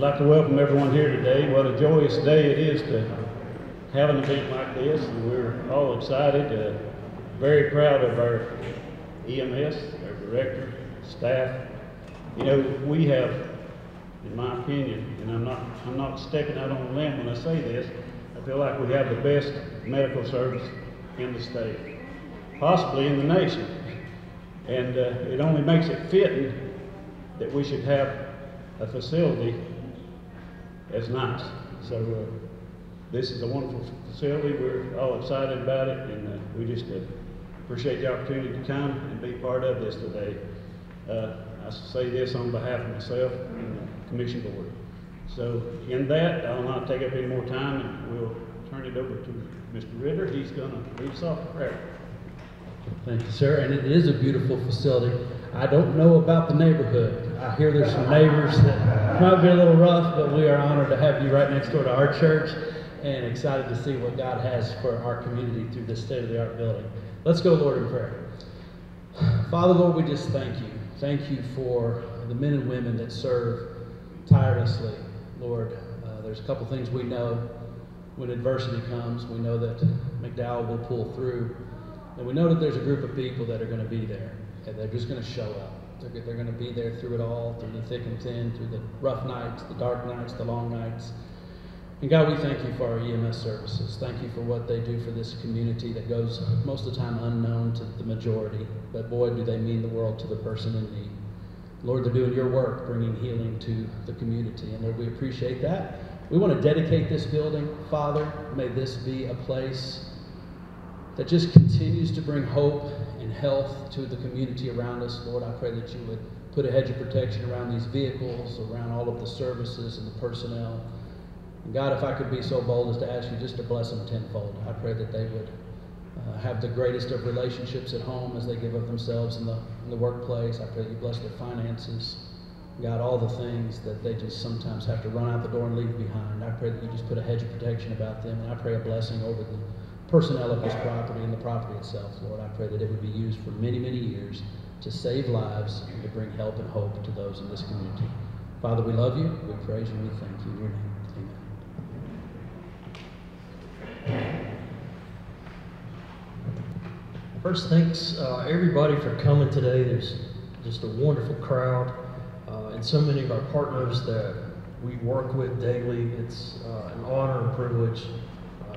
like to welcome everyone here today. What a joyous day it is to have an event like this, and we're all excited, very proud of our EMS, our director, staff. You know, we have, in my opinion, and I'm not stepping out on a limb when I say this, I feel like we have the best medical service in the state, possibly in the nation. And it only makes it fitting that we should have a facility as nice. So this is a wonderful facility. We're all excited about it, and we just appreciate the opportunity to come and be part of this today. I say this on behalf of myself and the commission board. So in that, I'll not take up any more time, and we'll turn it over to Mr. Ritter. He's going to lead us off in prayer. Thank you, sir. And it is a beautiful facility. I don't know about the neighborhood. I hear there's some neighbors that might be a little rough, but we are honored to have you right next door to our church and excited to see what God has for our community through this state-of-the-art building. Let's go, Lord, in prayer. Father, Lord, we just thank you. Thank you for the men and women that serve tirelessly. Lord, there's a couple things we know when adversity comes. We know that McDowell will pull through. And we know that there's a group of people that are going to be there, and they're just going to show up. They're going to be there through it all, through the thick and thin, through the rough nights, the dark nights, the long nights. And God, we thank you for our EMS services. Thank you for what they do for this community that goes most of the time unknown to the majority. But boy, do they mean the world to the person in need. Lord, they're doing your work, bringing healing to the community. And Lord, we appreciate that. We want to dedicate this building. Father, may this be a place that just continues to bring hope and health to the community around us. Lord, I pray that you would put a hedge of protection around these vehicles, around all of the services and the personnel. And God, if I could be so bold as to ask you just to bless them tenfold, I pray that they would have the greatest of relationships at home as they give of themselves in the workplace. I pray that you bless their finances. God, all the things that they just sometimes have to run out the door and leave behind. I pray that you just put a hedge of protection about them, and I pray a blessing over the personnel of this property and the property itself. Lord, I pray that it would be used for many, many years to save lives and to bring help and hope to those in this community. Father, we love you, we praise you, and we thank you in your name. Amen. First, thanks everybody for coming today. There's just a wonderful crowd and so many of our partners that we work with daily. It's an honor and privilege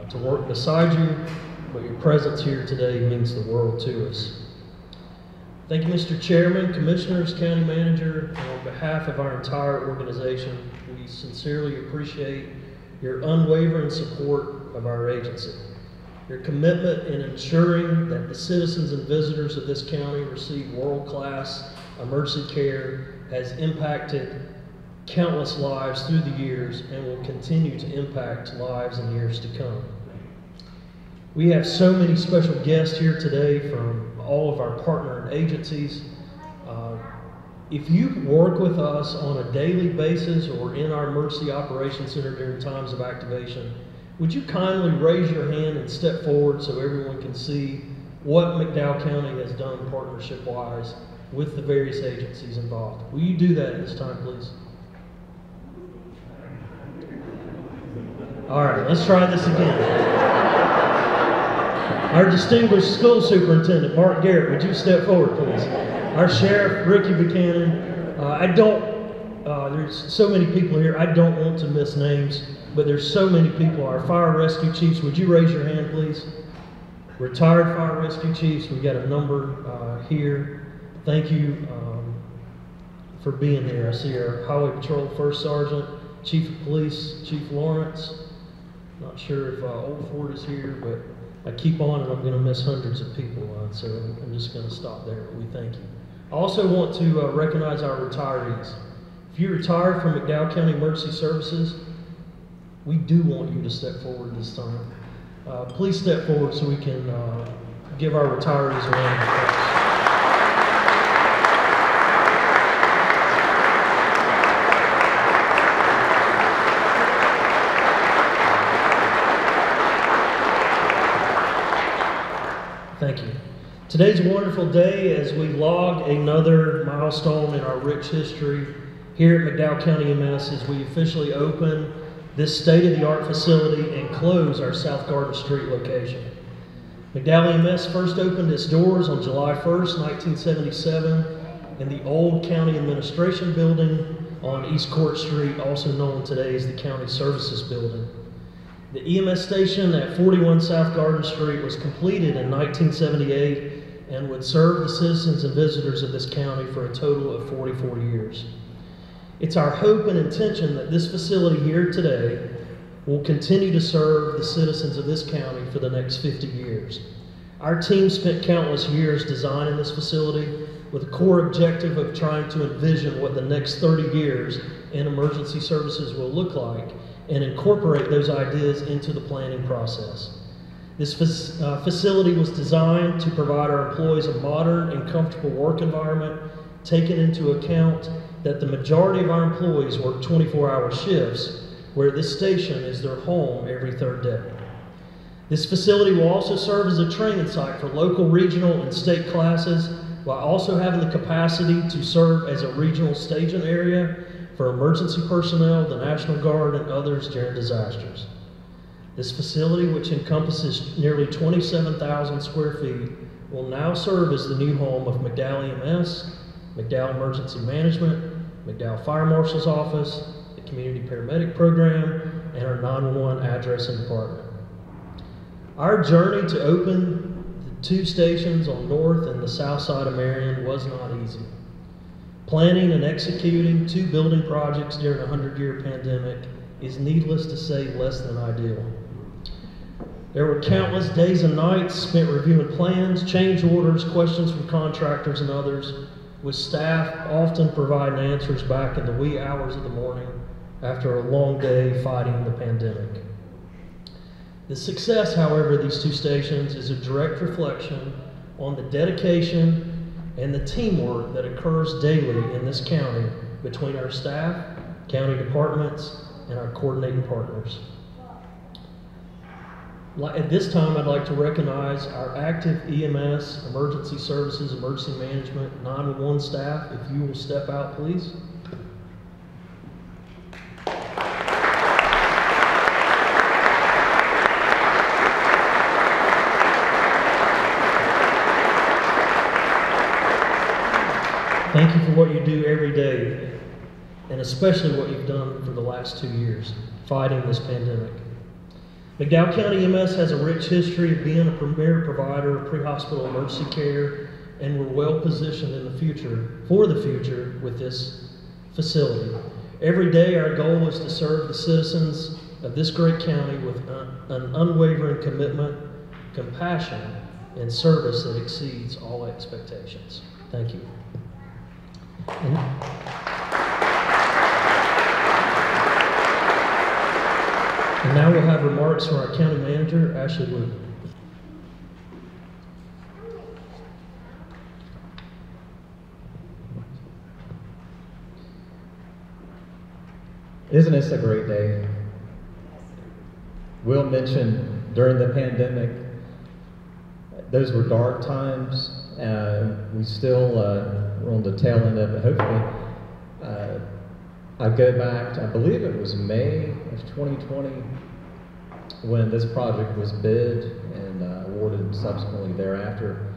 to work beside you, but your presence here today means the world to us. Thank you, Mr. Chairman, Commissioners, County Manager, and on behalf of our entire organization, we sincerely appreciate your unwavering support of our agency. Your commitment in ensuring that the citizens and visitors of this county receive world-class emergency care has impacted countless lives through the years and will continue to impact lives in years to come. We have so many special guests here today from all of our partner agencies. If you work with us on a daily basis or in our Emergency Operations Center during times of activation, would you kindly raise your hand and step forward so everyone can see what McDowell County has done partnership-wise with the various agencies involved? Will you do that at this time, please? All right, let's try this again. Our distinguished school superintendent, Mark Garrett, would you step forward, please? Our sheriff, Ricky Buchanan. There's so many people here, I don't want to miss names, but there's so many people. Our fire rescue chiefs, would you raise your hand, please? Retired fire rescue chiefs, we got a number here. Thank you for being here. I see our Highway Patrol First Sergeant, Chief of Police, Chief Lawrence. Not sure if Old Ford is here, but I keep on and I'm going to miss hundreds of people, so I'm just going to stop there. We thank you. I also want to recognize our retirees. If you retired from McDowell County Emergency Services, we do want you to step forward this time. Please step forward so we can give our retirees a round of applause. Thank you. Today's a wonderful day as we log another milestone in our rich history here at McDowell County EMS as we officially open this state-of-the-art facility and close our South Garden Street location. McDowell EMS first opened its doors on July 1st, 1977 in the old County Administration Building on East Court Street, also known today as the County Services Building. The EMS station at 41 South Garden Street was completed in 1978 and would serve the citizens and visitors of this county for a total of 44 years. It's our hope and intention that this facility here today will continue to serve the citizens of this county for the next 50 years. Our team spent countless years designing this facility with a core objective of trying to envision what the next 30 years in emergency services will look like and incorporate those ideas into the planning process. This facility was designed to provide our employees a modern and comfortable work environment, taking into account that the majority of our employees work 24-hour shifts, where this station is their home every third day. This facility will also serve as a training site for local, regional, and state classes, while also having the capacity to serve as a regional staging area for emergency personnel, the National Guard, and others during disasters. This facility, which encompasses nearly 27,000 square feet, will now serve as the new home of McDowell EMS, McDowell Emergency Management, McDowell Fire Marshal's Office, the Community Paramedic Program, and our 911 addressing department. Our journey to open the 2 stations on north and the south side of Marion was not easy. Planning and executing 2 building projects during a 100-year pandemic is, needless to say, less than ideal. There were countless days and nights spent reviewing plans, change orders, questions from contractors and others, with staff often providing answers back in the wee hours of the morning after a long day fighting the pandemic. The success, however, of these 2 stations is a direct reflection on the dedication and the teamwork that occurs daily in this county between our staff, county departments, and our coordinating partners. At this time, I'd like to recognize our active EMS, emergency services, emergency management, 911 staff. If you will step out, please. Thank you for what you do every day, and especially what you've done for the last 2 years, fighting this pandemic. McDowell County EMS has a rich history of being a premier provider of pre-hospital emergency care, and we're well positioned in the future, for the future, with this facility. Every day our goal is to serve the citizens of this great county with an unwavering commitment, compassion, and service that exceeds all expectations. Thank you. And now we'll have remarks from our county manager, Ashley Wood. Isn't this a great day? Will mentioned during the pandemic, those were dark times. We still were on the tail end of it, hopefully. I go back to, I believe it was May of 2020 when this project was bid and awarded subsequently thereafter.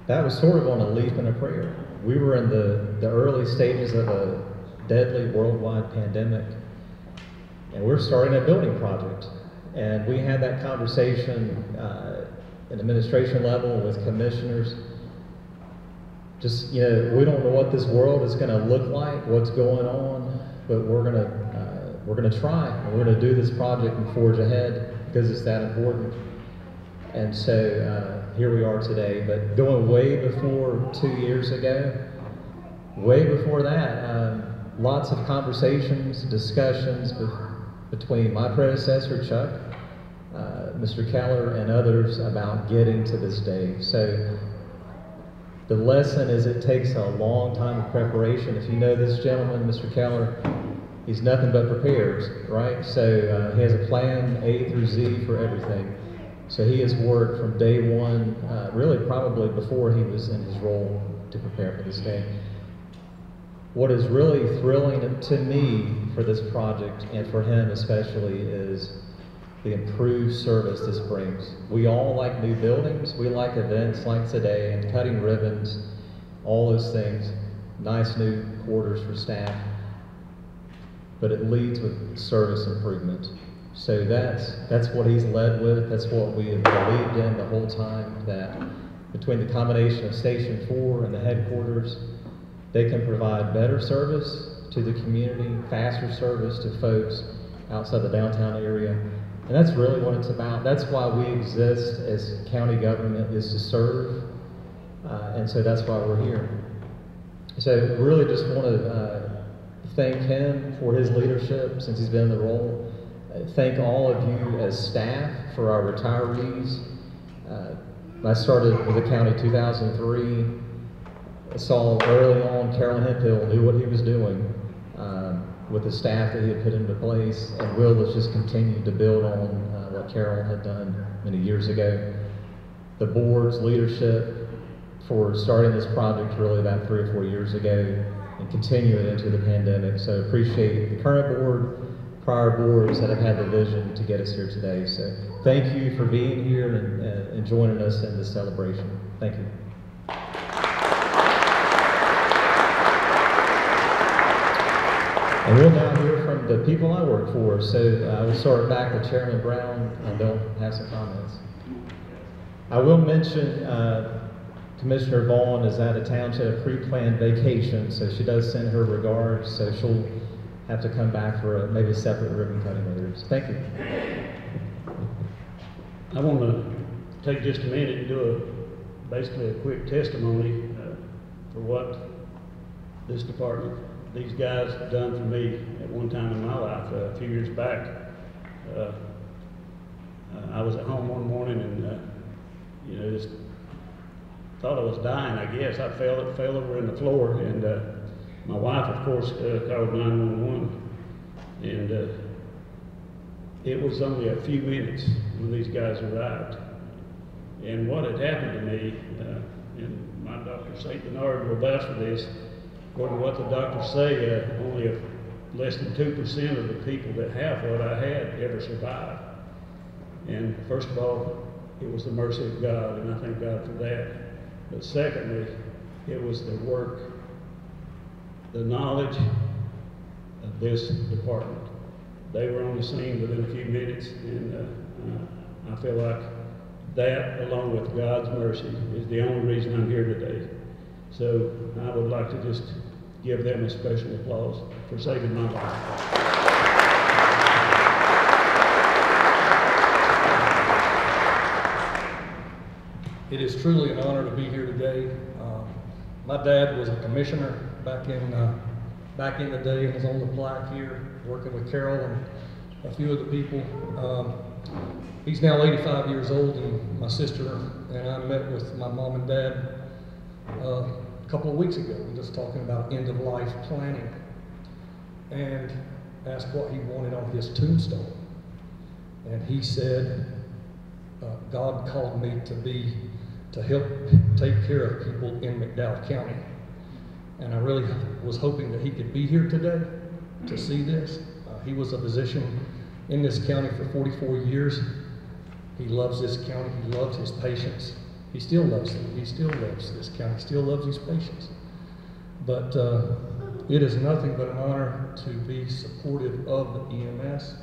That was sort of on a leap and a prayer. We were in the early stages of a deadly worldwide pandemic, and we're starting a building project. And we had that conversation at administration level with commissioners. Just, we don't know what this world is going to look like, what's going on, but we're going to try, and we're going to do this project and forge ahead because it's that important. And so here we are today. But going way before 2 years ago, way before that, lots of conversations, discussions between my predecessor, Chuck, Mr. Keller, and others about getting to this day. So the lesson is it takes a long time of preparation. If you know this gentleman, Mr. Keller, he's nothing but prepared, right? So he has a plan A through Z for everything. So he has worked from day one, really probably before he was in his role, to prepare for this day. What is really thrilling to me for this project, and for him especially, is the improved service this brings. We all like new buildings, we like events like today, and cutting ribbons, all those things, nice new quarters for staff, but it leads with service improvement. So that's what he's led with, that's what we have believed in the whole time, that between the combination of Station 4 and the headquarters, they can provide better service to the community, faster service to folks outside the downtown area. And that's really what it's about. That's why we exist as county government, is to serve. And so that's why we're here. So really just want to thank him for his leadership since he's been in the role. Thank all of you as staff for our retirees. I started with the county in 2003. I saw early on Carolyn Hemphill knew what he was doing with the staff that he had put into place, and Will has just continued to build on what Carol had done many years ago. The board's leadership for starting this project really about 3 or 4 years ago and continue it into the pandemic. So appreciate the current board, prior boards that have had the vision to get us here today. So thank you for being here and joining us in this celebration. Thank you. And we'll now hear from the people I work for. So we'll start back with Chairman Brown, and they'll have some comments. I will mention Commissioner Vaughn is out of town. She had a pre-planned vacation, so she does send her regards. So she'll have to come back for maybe a separate ribbon cutting later. So thank you. I want to take just a minute and do basically a quick testimony for what this department, these guys have done for me at one time in my life. A few years back, I was at home one morning and just thought I was dying, I guess. I fell over in the floor, and my wife, of course, called 911, and it was only a few minutes when these guys arrived. And what had happened to me, and my doctor, St. Bernard, will vouch for this, according to what the doctors say, only less than 2% of the people that have what I had ever survive. And first of all, it was the mercy of God, and I thank God for that. But secondly, it was the work, the knowledge of this department. They were on the scene within a few minutes, and I feel like that, along with God's mercy, is the only reason I'm here today. So I would like to just give them a special applause for saving my life. It is truly an honor to be here today. My dad was a commissioner back in the day, and was on the plaque here, working with Carol and a few of the people. He's now 85 years old, and my sister and I met with my mom and dad a couple of weeks ago, just talking about end-of-life planning, and asked what he wanted on his tombstone. And he said, God called me to help take care of people in McDowell County. And I really was hoping that he could be here today to see this. He was a physician in this county for 44 years. He loves this county, he loves his patients. He still loves them, he still loves this county, still loves his patients. But it is nothing but an honor to be supportive of the EMS,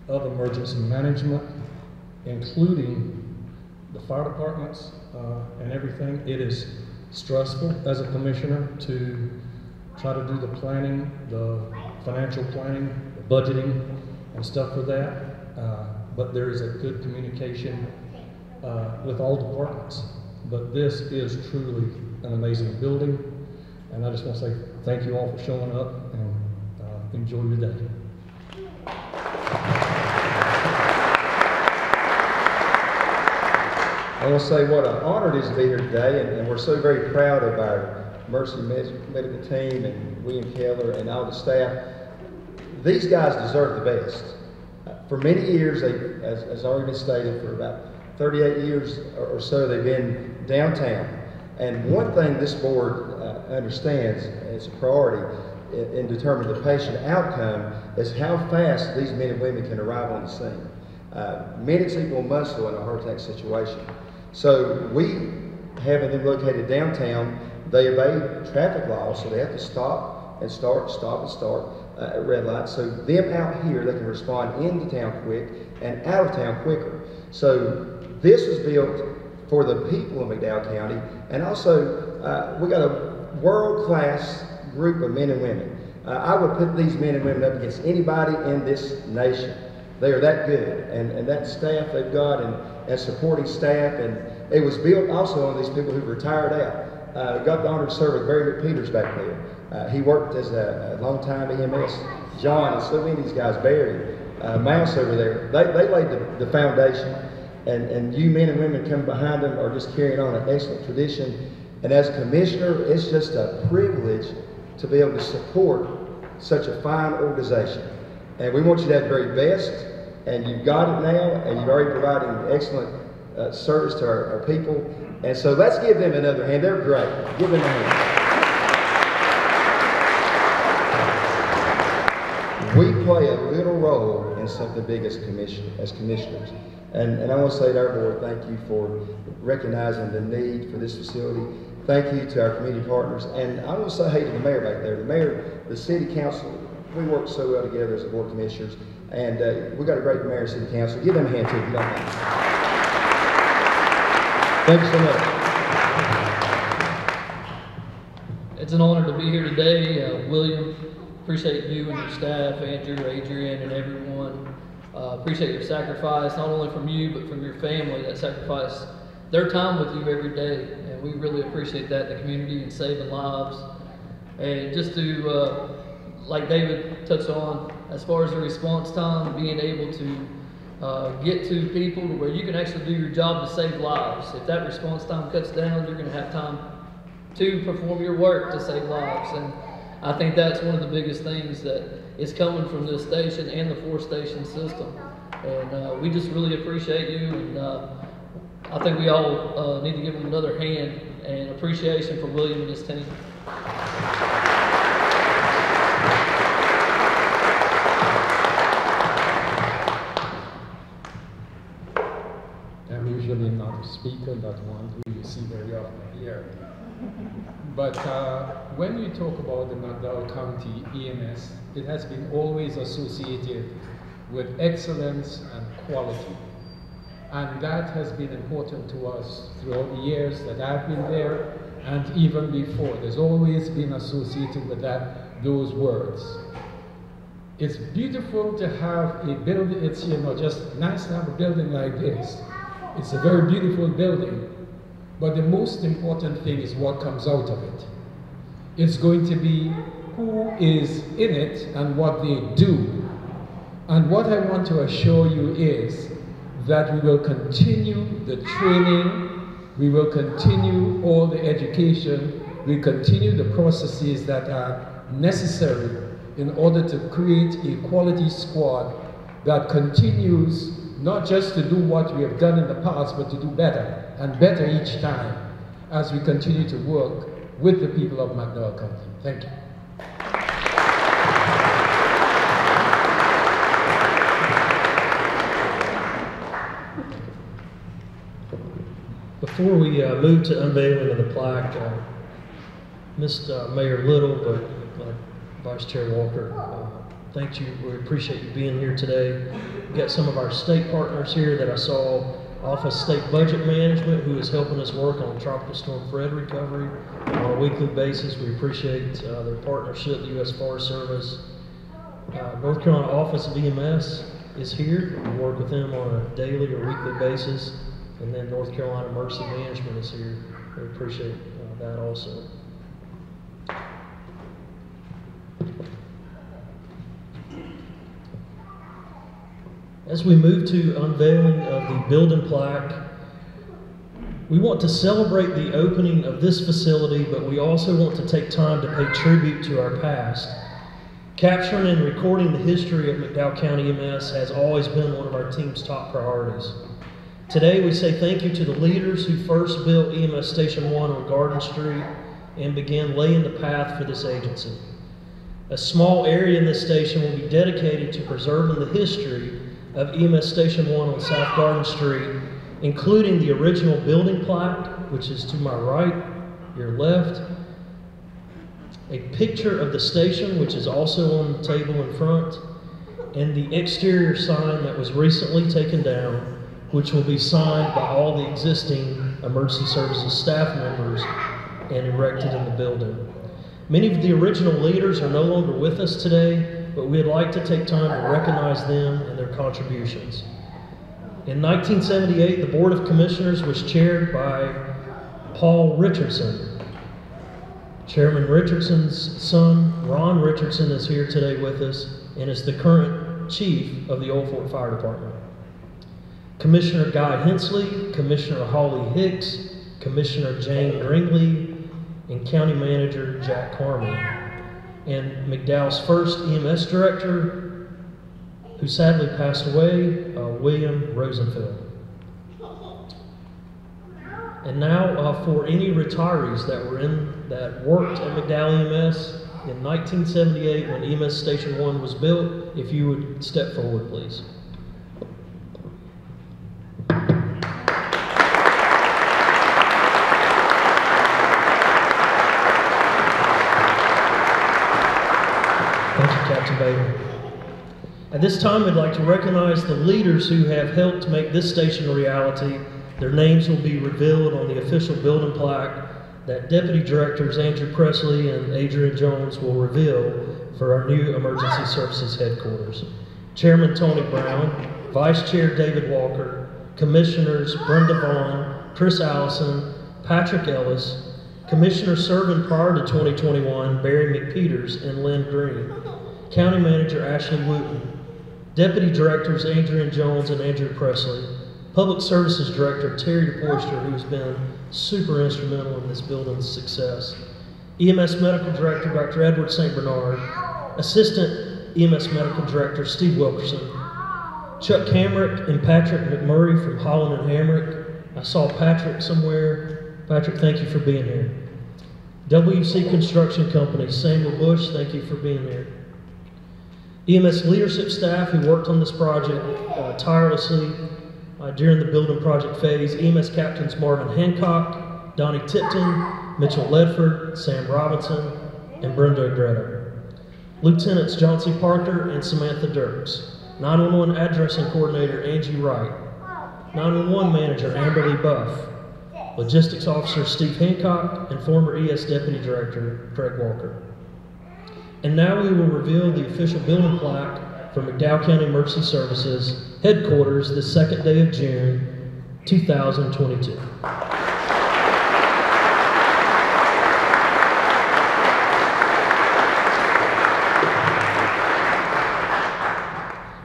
of emergency management, including the fire departments and everything. It is stressful as a commissioner to try to do the planning, the financial planning, the budgeting and stuff for that. But there is a good communication with all departments. But this is truly an amazing building. And I just want to say thank you all for showing up, and enjoy your day. I want to say what an honor it is to be here today, and we're so very proud of our Mercy Medical team and William Keller and all the staff. These guys deserve the best. For many years, as already been stated, for about 38 years or so, they've been downtown. And one thing this board understands as a priority in determining the patient outcome is how fast these men and women can arrive on the scene. Minutes equal muscle in a heart attack situation. So we, having them located downtown, they obey traffic laws, so they have to stop and start, stop and start at red lights. So them out here, they can respond into town quick and out of town quicker. So this was built for the people of McDowell County, and also we got a world-class group of men and women. I would put these men and women up against anybody in this nation. They are that good, and that staff they've got, and supporting staff, and it was built also on these people who retired out. Got the honor to serve with Barry McPeters back there. He worked as a long-time EMS. John and so many of these guys, Barry, Mouse over there, they laid the foundation, and you men and women coming behind them are just carrying on an excellent tradition. And as commissioner, it's just a privilege to be able to support such a fine organization. And we want you to have the very best, and you've got it now, and you've already provided excellent service to our people. And so let's give them another hand. They're great. Give them a hand. We play a little role in something big as commissioners. And I want to say to our board, thank you for recognizing the need for this facility. Thank you to our community partners. And I want to say hey to the mayor back there. The mayor, the city council, we work so well together as a board of commissioners. And we got a great mayor and city council. Give them a hand too if you don't mind. Thank you so much. It's an honor to be here today. William, appreciate you and your staff, Andrew, Adrian, and everyone. Appreciate your sacrifice, not only from you, but from your family that sacrifice their time with you every day. And we really appreciate that in the community and saving lives. And just to, like David touched on, as far as the response time, being able to get to people to where you can actually do your job to save lives. If that response time cuts down, you're going to have time to perform your work to save lives. And I think that's one of the biggest things that is coming from this station and the 4-station system. And we just really appreciate you, and I think we all need to give them another hand and appreciation for William and his team. I'm usually not a speaker, not one who you see very often here. But when you talk about the McDowell County EMS, it has been always associated with excellence and quality. And that has been important to us throughout the years that I've been there, and even before. There's always been associated with that, those words. It's beautiful to have a building. It's, you know, just nice to have a building like this. It's a very beautiful building. But the most important thing is what comes out of it. It's going to be who is in it and what they do. And what I want to assure you is that we will continue the training, we will continue all the education, we continue the processes that are necessary in order to create a quality squad that continues not just to do what we have done in the past, but to do better and better each time as we continue to work with the people of McDowell County. Thank you. Before we move to unveiling of the plaque, missed Mayor Little, but Vice Chair Walker, thank you. We appreciate you being here today. We've got some of our state partners here that I saw, Office State Budget Management, who is helping us work on Tropical Storm Fred recovery on a weekly basis. We appreciate their partnership, the U.S. Forest Service. North Carolina Office of EMS is here. We work with them on a daily or weekly basis. And then North Carolina Mercy Management is here. We appreciate that also. As we move to unveiling of the building plaque, we want to celebrate the opening of this facility, but we also want to take time to pay tribute to our past. Capturing and recording the history of McDowell County EMS has always been one of our team's top priorities. Today we say thank you to the leaders who first built EMS Station 1 on Garden Street and began laying the path for this agency. A small area in this station will be dedicated to preserving the history of EMS Station 1 on South Garden Street, including the original building plaque, which is to my right, your left, a picture of the station, which is also on the table in front, and the exterior sign that was recently taken down, which will be signed by all the existing emergency services staff members and erected in the building. Many of the original leaders are no longer with us today, but we'd like to take time to recognize them and their contributions. In 1978, the Board of Commissioners was chaired by Paul Richardson. Chairman Richardson's son, Ron Richardson, is here today with us and is the current chief of the Old Fort Fire Department. Commissioner Guy Hensley, Commissioner Holly Hicks, Commissioner Jane Gringley, and County Manager Jack Harmon. And McDowell's first EMS director, who sadly passed away, William Rosenfeld. And now for any retirees that worked at McDowell EMS in 1978 when EMS Station 1 was built, if you would step forward, please. Thank you, Captain Bader. At this time, we'd like to recognize the leaders who have helped make this station a reality. Their names will be revealed on the official building plaque that Deputy Directors Andrew Presley and Adrian Jones will reveal for our new Emergency Services Headquarters. Chairman Tony Brown, Vice Chair David Walker, Commissioners Brenda Vaughn, Chris Allison, Patrick Ellis, Commissioners serving prior to 2021, Barry McPeters and Lynn Green, County Manager Ashley Wooten, Deputy Directors Adrian Jones and Andrew Presley, Public Services Director Terry DePoyster, who's been super instrumental in this building's success, EMS Medical Director Dr. Edward St. Bernard, Assistant EMS Medical Director Steve Wilkerson, Chuck Hamrick and Patrick McMurray from Holland and Hamrick. I saw Patrick somewhere. Patrick, thank you for being here. WC Construction Company, Samuel Bush, thank you for being here. EMS leadership staff who worked on this project tirelessly during the building project phase, EMS Captains Marvin Hancock, Donnie Tipton, Mitchell Ledford, Sam Robinson, and Brenda Agreda. Lieutenants John C. Parker and Samantha Dirks. 911 Addressing Coordinator Angie Wright. 911 Manager Amberly Buff. Logistics Officer Steve Hancock and former ES Deputy Director Craig Walker. And now we will reveal the official building plaque for McDowell County Emergency Services Headquarters the second day of June, 2022.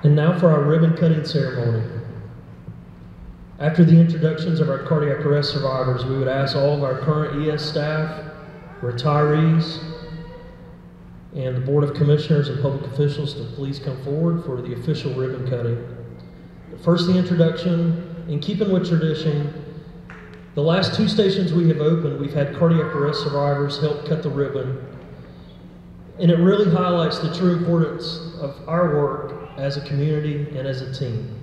And now for our ribbon cutting ceremony. After the introductions of our cardiac arrest survivors, we would ask all of our current ES staff, retirees, and the Board of Commissioners and public officials to please come forward for the official ribbon cutting. First, the introduction. In keeping with tradition, the last two stations we have opened, we've had cardiac arrest survivors help cut the ribbon. And it really highlights the true importance of our work as a community and as a team.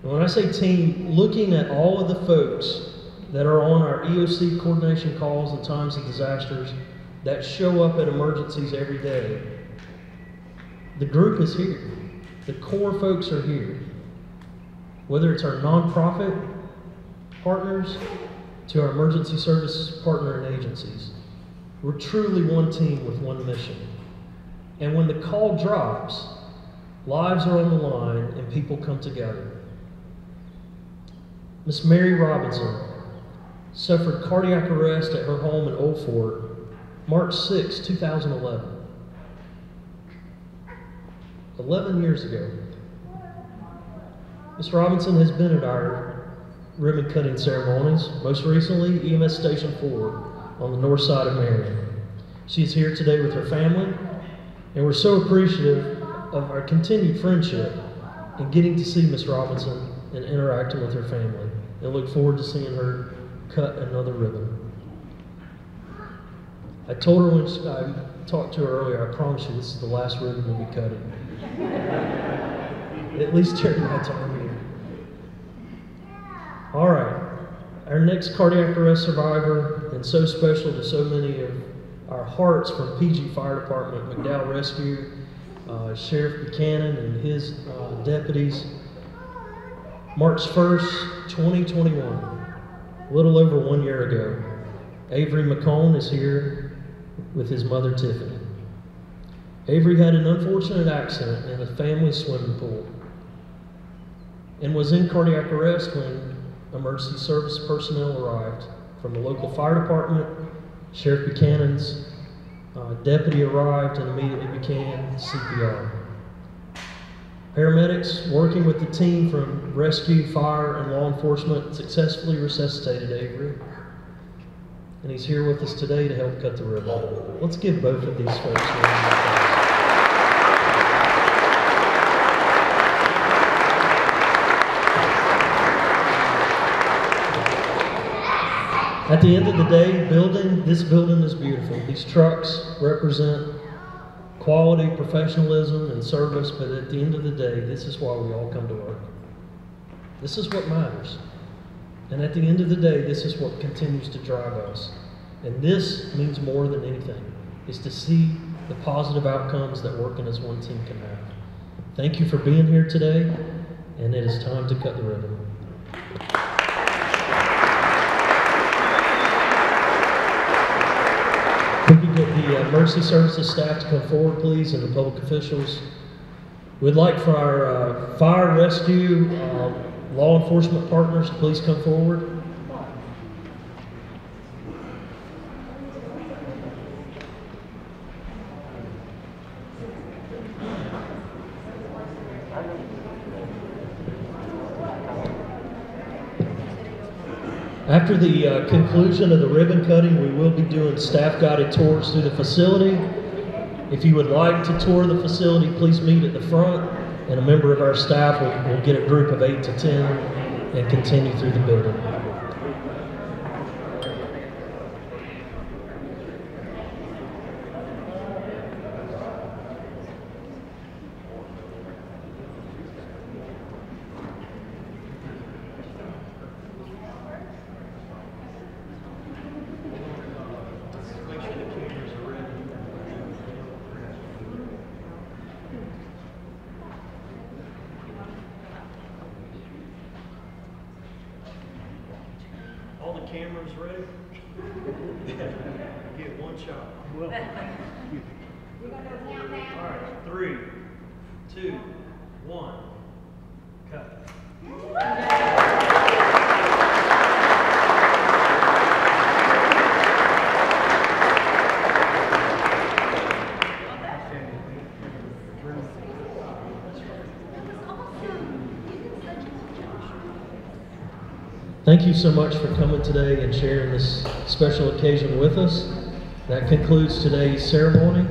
And when I say team, looking at all of the folks that are on our EOC coordination calls in times of disasters that show up at emergencies every day, the group is here. The core folks are here. Whether it's our nonprofit partners to our emergency service partner and agencies, we're truly one team with one mission. And when the call drops, lives are on the line and people come together. Miss Mary Robinson suffered cardiac arrest at her home in Old Fort, March 6, 2011. 11 years ago. Miss Robinson has been at our ribbon cutting ceremonies, most recently EMS Station 4 on the north side of Marion. She is here today with her family, and we're so appreciative of our continued friendship and getting to see Miss Robinson and interacting with her family. and look forward to seeing her cut another ribbon. I told her when I talked to her earlier, I promise you this is the last ribbon we'll be cutting. At least during my time here. All right, our next cardiac arrest survivor, and so special to so many of our hearts from PG Fire Department, McDowell Rescue, Sheriff Buchanan and his deputies. March 1st, 2021, a little over 1 year ago, Avery McCone is here with his mother, Tiffany. Avery had an unfortunate accident in a family swimming pool and was in cardiac arrest when emergency service personnel arrived from the local fire department. Sheriff Buchanan's deputy arrived and immediately began CPR. Paramedics working with the team from rescue, fire, and law enforcement successfully resuscitated Avery. And he's here with us today to help cut the ribbon. Let's give both of these folks a round of applause. At the end of the day, this building is beautiful. These trucks represent quality, professionalism, and service, but at the end of the day, this is why we all come to work. This is what matters. And at the end of the day, this is what continues to drive us. And this means more than anything, is to see the positive outcomes that working as one team can have. Thank you for being here today, and it is time to cut the ribbon. Could we get the emergency services staff to come forward, please, and the public officials? We'd like for our fire, rescue, law enforcement partners to please come forward. After the conclusion of the ribbon cutting, we will be doing staff-guided tours through the facility. If you would like to tour the facility, please meet at the front, and a member of our staff will get a group of 8 to 10 and continue through the building. All the cameras ready? Get one shot. Well, all right, 3, 2, 1, cut. Thank you so much for coming today and sharing this special occasion with us. That concludes today's ceremony.